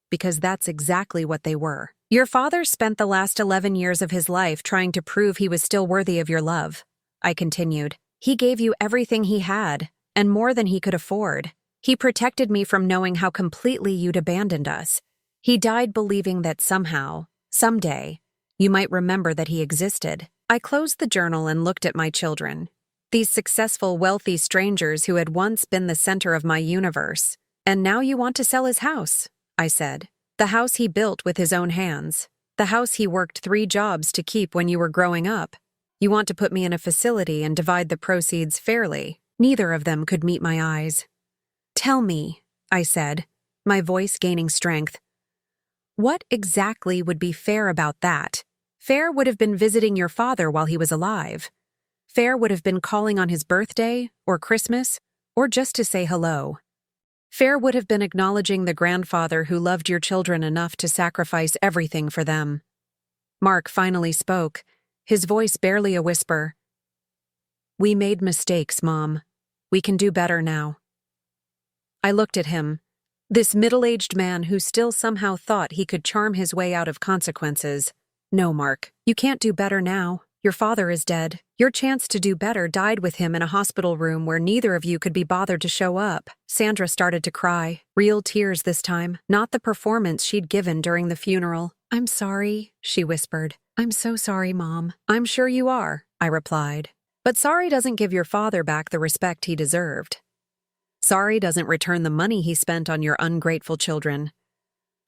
Because that's exactly what they were. Your father spent the last 11 years of his life trying to prove he was still worthy of your love, I continued. He gave you everything he had, and more than he could afford. He protected me from knowing how completely you'd abandoned us. He died believing that somehow, someday, you might remember that he existed. I closed the journal and looked at my children. These successful, wealthy strangers who had once been the center of my universe. And now you want to sell his house, I said. The house he built with his own hands. The house he worked 3 jobs to keep when you were growing up. You want to put me in a facility and divide the proceeds fairly. Neither of them could meet my eyes. Tell me, I said, my voice gaining strength. What exactly would be fair about that? Fair would have been visiting your father while he was alive. Fair would have been calling on his birthday, or Christmas, or just to say hello. Fair would have been acknowledging the grandfather who loved your children enough to sacrifice everything for them. Mark finally spoke, his voice barely a whisper. We made mistakes, Mom. We can do better now. I looked at him, this middle-aged man who still somehow thought he could charm his way out of consequences. No, Mark, you can't do better now. Your father is dead. Your chance to do better died with him in a hospital room where neither of you could be bothered to show up. Sandra started to cry, real tears this time, not the performance she'd given during the funeral. I'm sorry, she whispered. I'm so sorry, Mom. I'm sure you are, I replied. But sorry doesn't give your father back the respect he deserved. Sorry doesn't return the money he spent on your ungrateful children.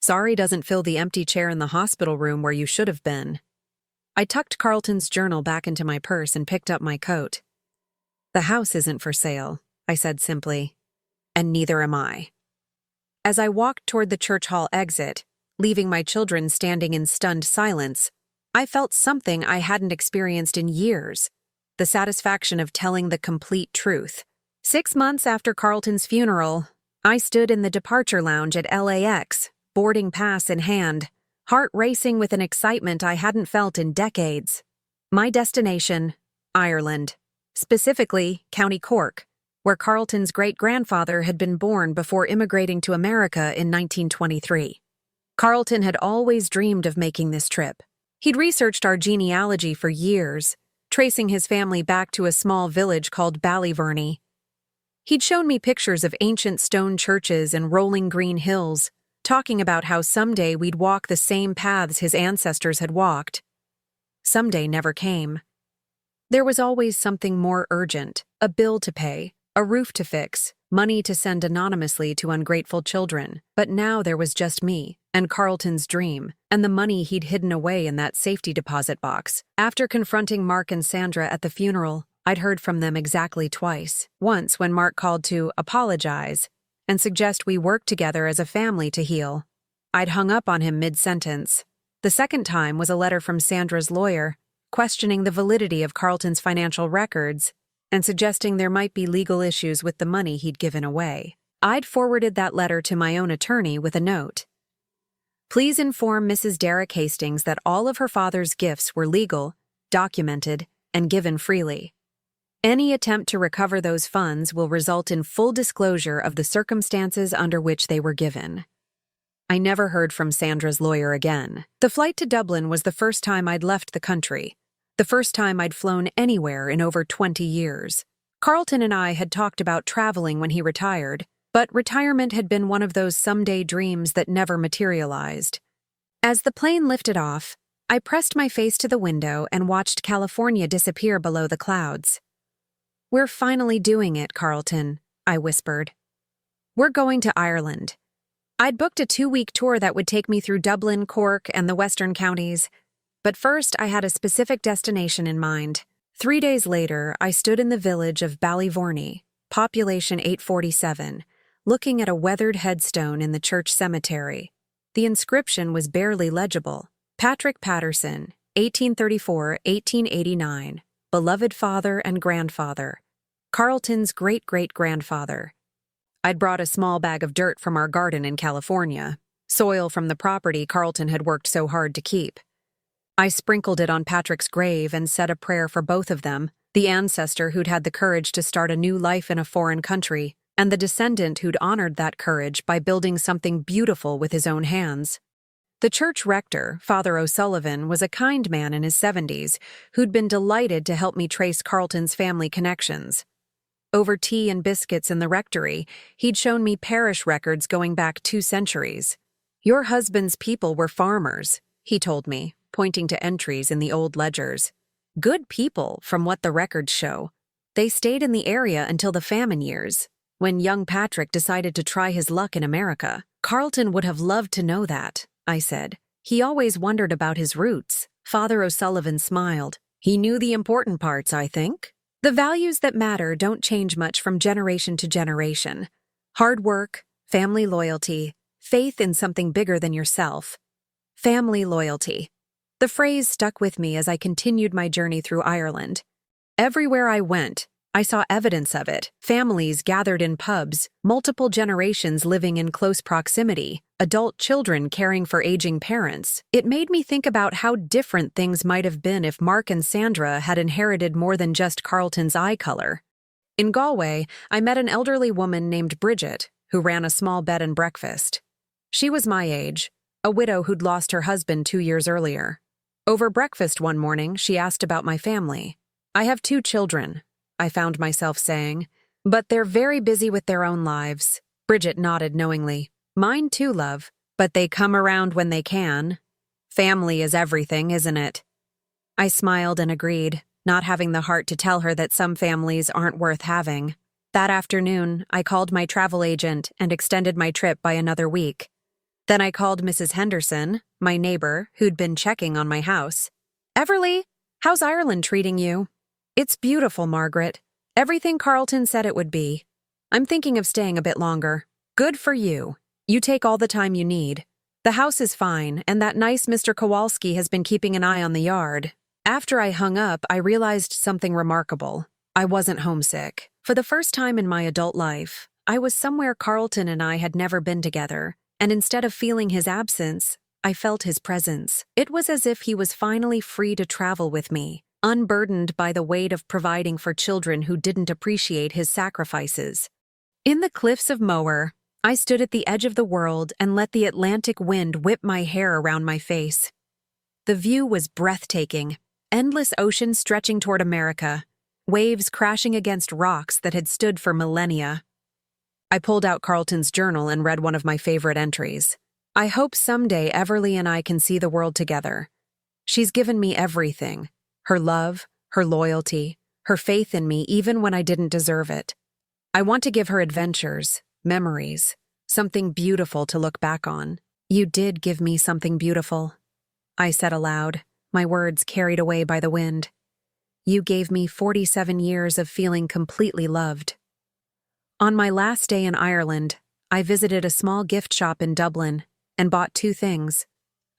Sorry doesn't fill the empty chair in the hospital room where you should have been. I tucked Carlton's journal back into my purse and picked up my coat. The house isn't for sale, I said simply. And neither am I. As I walked toward the church hall exit, leaving my children standing in stunned silence, I felt something I hadn't experienced in years, the satisfaction of telling the complete truth. 6 months after Carlton's funeral, I stood in the departure lounge at LAX, boarding pass in hand, heart racing with an excitement I hadn't felt in decades. My destination, Ireland, specifically County Cork, where Carlton's great-grandfather had been born before immigrating to America in 1923. Carlton had always dreamed of making this trip. He'd researched our genealogy for years, tracing his family back to a small village called Ballyverney. He'd shown me pictures of ancient stone churches and rolling green hills, talking about how someday we'd walk the same paths his ancestors had walked. Someday never came. There was always something more urgent, a bill to pay, a roof to fix, money to send anonymously to ungrateful children. But now there was just me, and Carlton's dream, and the money he'd hidden away in that safety deposit box. After confronting Mark and Sandra at the funeral, I'd heard from them exactly twice. Once when Mark called to apologize and suggest we work together as a family to heal. I'd hung up on him mid-sentence. The second time was a letter from Sandra's lawyer, questioning the validity of Carlton's financial records and suggesting there might be legal issues with the money he'd given away. I'd forwarded that letter to my own attorney with a note. Please inform Mrs. Derek Hastings that all of her father's gifts were legal, documented, and given freely. Any attempt to recover those funds will result in full disclosure of the circumstances under which they were given. I never heard from Sandra's lawyer again. The flight to Dublin was the first time I'd left the country, the first time I'd flown anywhere in over 20 years. Carlton and I had talked about traveling when he retired, but retirement had been one of those someday dreams that never materialized. As the plane lifted off, I pressed my face to the window and watched California disappear below the clouds. We're finally doing it, Carlton, I whispered. We're going to Ireland. I'd booked a 2-week tour that would take me through Dublin, Cork, and the western counties. But first, I had a specific destination in mind. 3 days later, I stood in the village of Ballyverney, population 847, looking at a weathered headstone in the church cemetery. The inscription was barely legible. Patrick Patterson, 1834-1889. Beloved father and grandfather, Carlton's great-great-grandfather. I'd brought a small bag of dirt from our garden in California, soil from the property Carlton had worked so hard to keep. I sprinkled it on Patrick's grave and said a prayer for both of them, the ancestor who'd had the courage to start a new life in a foreign country, and the descendant who'd honored that courage by building something beautiful with his own hands. The church rector, Father O'Sullivan, was a kind man in his 70s who'd been delighted to help me trace Carlton's family connections. Over tea and biscuits in the rectory, he'd shown me parish records going back 2 centuries. Your husband's people were farmers, he told me, pointing to entries in the old ledgers. Good people, from what the records show. They stayed in the area until the famine years, when young Patrick decided to try his luck in America. Carlton would have loved to know that, I said. He always wondered about his roots. Father O'Sullivan smiled. He knew the important parts, I think. The values that matter don't change much from generation to generation. Hard work, family loyalty, faith in something bigger than yourself. Family loyalty. The phrase stuck with me as I continued my journey through Ireland. Everywhere I went, I saw evidence of it. Families gathered in pubs, multiple generations living in close proximity, adult children caring for aging parents. It made me think about how different things might have been if Mark and Sandra had inherited more than just Carlton's eye color. In Galway, I met an elderly woman named Bridget, who ran a small bed and breakfast. She was my age, a widow who'd lost her husband 2 years earlier. Over breakfast one morning, she asked about my family. I have 2 children, I found myself saying, but they're very busy with their own lives. Bridget nodded knowingly. Mine too, love, but they come around when they can. Family is everything, isn't it? I smiled and agreed, not having the heart to tell her that some families aren't worth having. That afternoon, I called my travel agent and extended my trip by another week. Then I called Mrs. Henderson, my neighbor, who'd been checking on my house. Everly, how's Ireland treating you? It's beautiful, Margaret. Everything Carlton said it would be. I'm thinking of staying a bit longer. Good for you. You take all the time you need. The house is fine, and that nice Mr. Kowalski has been keeping an eye on the yard. After I hung up, I realized something remarkable. I wasn't homesick. For the first time in my adult life, I was somewhere Carlton and I had never been together, and instead of feeling his absence, I felt his presence. It was as if he was finally free to travel with me, unburdened by the weight of providing for children who didn't appreciate his sacrifices. In the cliffs of Moher, I stood at the edge of the world and let the Atlantic wind whip my hair around my face. The view was breathtaking, endless ocean stretching toward America, waves crashing against rocks that had stood for millennia. I pulled out Carlton's journal and read one of my favorite entries. I hope someday Everly and I can see the world together. She's given me everything. Her love, her loyalty, her faith in me even when I didn't deserve it. I want to give her adventures, memories, something beautiful to look back on. You did give me something beautiful, I said aloud, my words carried away by the wind. You gave me 47 years of feeling completely loved. On my last day in Ireland, I visited a small gift shop in Dublin and bought 2 things,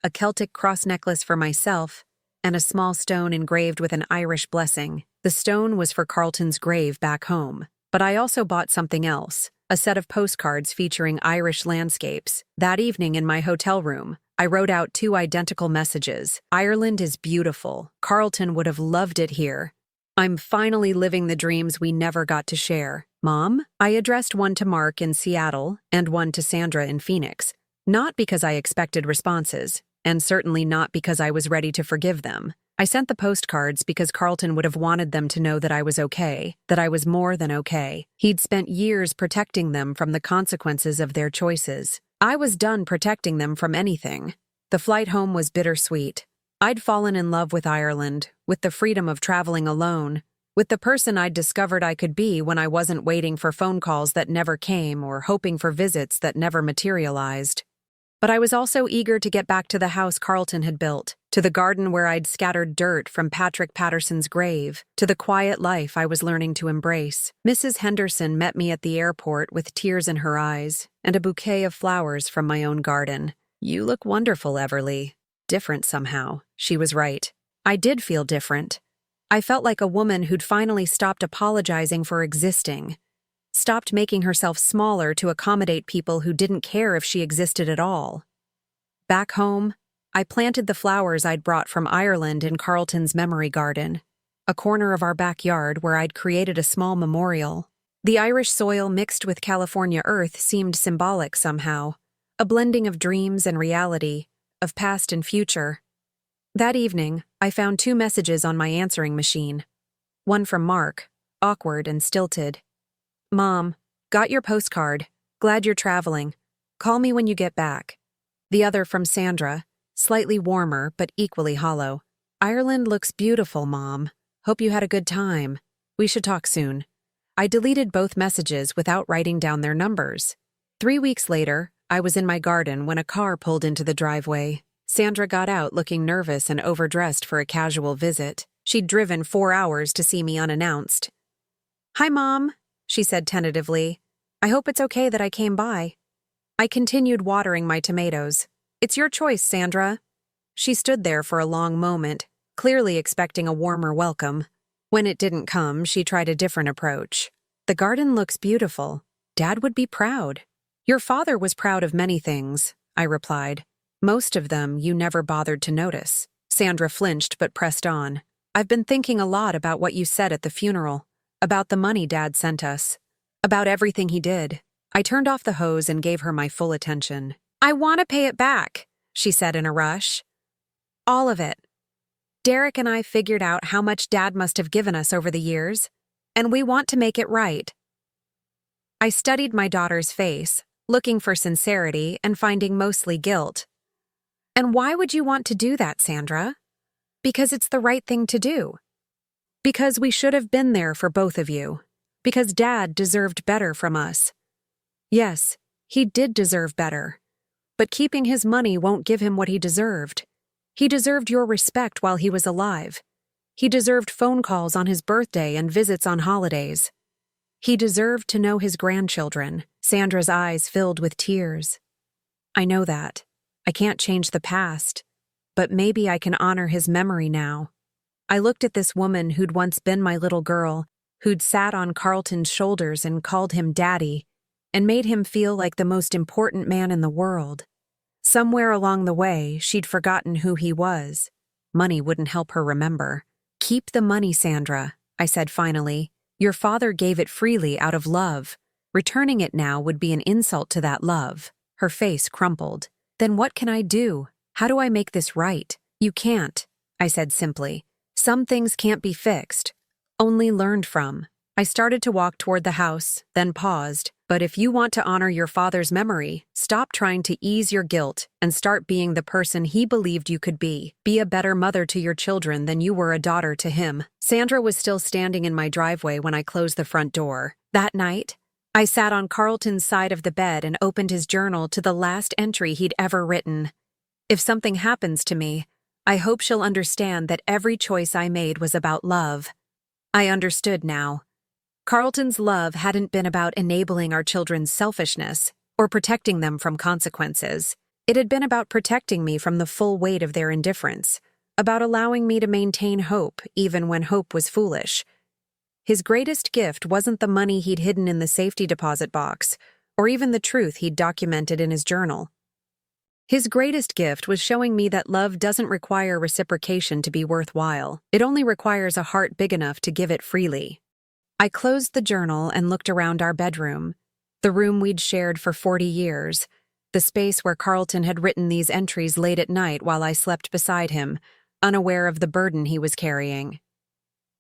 a Celtic cross necklace for myself and a small stone engraved with an Irish blessing. The stone was for Carlton's grave back home, but I also bought something else, a set of postcards featuring Irish landscapes. That evening in my hotel room, I wrote out 2 identical messages. Ireland is beautiful. Carlton would have loved it here. I'm finally living the dreams we never got to share. Mom? I addressed one to Mark in Seattle and one to Sandra in Phoenix, not because I expected responses, and certainly not because I was ready to forgive them. I sent the postcards because Carlton would have wanted them to know that I was okay, that I was more than okay. He'd spent years protecting them from the consequences of their choices. I was done protecting them from anything. The flight home was bittersweet. I'd fallen in love with Ireland, with the freedom of traveling alone, with the person I'd discovered I could be when I wasn't waiting for phone calls that never came or hoping for visits that never materialized. But I was also eager to get back to the house Carlton had built, to the garden where I'd scattered dirt from Patrick Patterson's grave, to the quiet life I was learning to embrace. Mrs. Henderson met me at the airport with tears in her eyes and a bouquet of flowers from my own garden. You look wonderful, Everly. Different somehow. She was right. I did feel different. I felt like a woman who'd finally stopped apologizing for existing, stopped making herself smaller to accommodate people who didn't care if she existed at all. Back home, I planted the flowers I'd brought from Ireland in Carlton's memory garden, a corner of our backyard where I'd created a small memorial. The Irish soil mixed with California earth seemed symbolic somehow, a blending of dreams and reality, of past and future. That evening, I found 2 messages on my answering machine. One from Mark, awkward and stilted. Mom, got your postcard. Glad you're traveling. Call me when you get back. The other from Sandra, slightly warmer but equally hollow. Ireland looks beautiful, Mom. Hope you had a good time. We should talk soon. I deleted both messages without writing down their numbers. 3 weeks later, I was in my garden when a car pulled into the driveway. Sandra got out looking nervous and overdressed for a casual visit. She'd driven 4 hours to see me unannounced. "Hi, Mom," she said tentatively. "I hope it's okay that I came by." I continued watering my tomatoes. "It's your choice, Sandra." She stood there for a long moment, clearly expecting a warmer welcome. When it didn't come, she tried a different approach. "The garden looks beautiful. Dad would be proud." "Your father was proud of many things," I replied. "Most of them you never bothered to notice." Sandra flinched but pressed on. "I've been thinking a lot about what you said at the funeral, about the money Dad sent us, about everything he did." I turned off the hose and gave her my full attention. "I want to pay it back," she said in a rush. "All of it. Derek and I figured out how much Dad must have given us over the years, and we want to make it right." I studied my daughter's face, looking for sincerity and finding mostly guilt. "And why would you want to do that, Sandra?" "Because it's the right thing to do. Because we should have been there for both of you. Because Dad deserved better from us." Yes, he did deserve better. But keeping his money won't give him what he deserved. He deserved your respect while he was alive. He deserved phone calls on his birthday and visits on holidays. He deserved to know his grandchildren. Sandra's eyes filled with tears. "I know that. I can't change the past. But maybe I can honor his memory now." I looked at this woman who'd once been my little girl, who'd sat on Carlton's shoulders and called him Daddy, and made him feel like the most important man in the world. Somewhere along the way, she'd forgotten who he was. Money wouldn't help her remember. "Keep the money, Sandra," I said finally. "Your father gave it freely out of love. Returning it now would be an insult to that love." Her face crumpled. "Then what can I do? How do I make this right?" "You can't," I said simply. "Some things can't be fixed, only learned from." I started to walk toward the house, then paused. "But if you want to honor your father's memory, stop trying to ease your guilt and start being the person he believed you could be. Be a better mother to your children than you were a daughter to him." Sandra was still standing in my driveway when I closed the front door. That night, I sat on Carlton's side of the bed and opened his journal to the last entry he'd ever written. "If something happens to me, I hope she'll understand that every choice I made was about love." I understood now. Carlton's love hadn't been about enabling our children's selfishness or protecting them from consequences. It had been about protecting me from the full weight of their indifference, about allowing me to maintain hope even when hope was foolish. His greatest gift wasn't the money he'd hidden in the safety deposit box, or even the truth he'd documented in his journal. His greatest gift was showing me that love doesn't require reciprocation to be worthwhile. It only requires a heart big enough to give it freely. I closed the journal and looked around our bedroom, the room we'd shared for 40 years, the space where Carlton had written these entries late at night while I slept beside him, unaware of the burden he was carrying.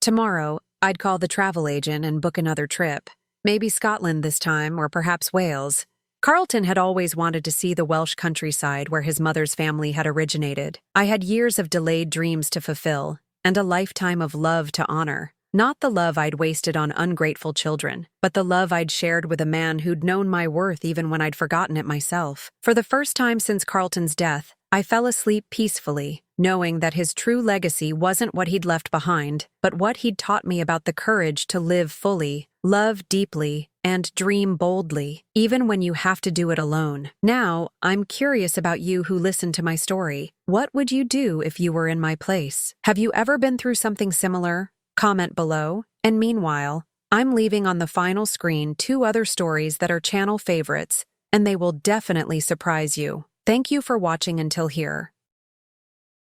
Tomorrow, I'd call the travel agent and book another trip. Maybe Scotland this time, or perhaps Wales. Carlton had always wanted to see the Welsh countryside where his mother's family had originated. I had years of delayed dreams to fulfill, and a lifetime of love to honor. Not the love I'd wasted on ungrateful children, but the love I'd shared with a man who'd known my worth even when I'd forgotten it myself. For the first time since Carlton's death, I fell asleep peacefully, knowing that his true legacy wasn't what he'd left behind, but what he'd taught me about the courage to live fully, love deeply, and dream boldly, even when you have to do it alone. Now, I'm curious about you who listened to my story. What would you do if you were in my place? Have you ever been through something similar? Comment below. And meanwhile, I'm leaving on the final screen 2 other stories that are channel favorites, and they will definitely surprise you. Thank you for watching until here.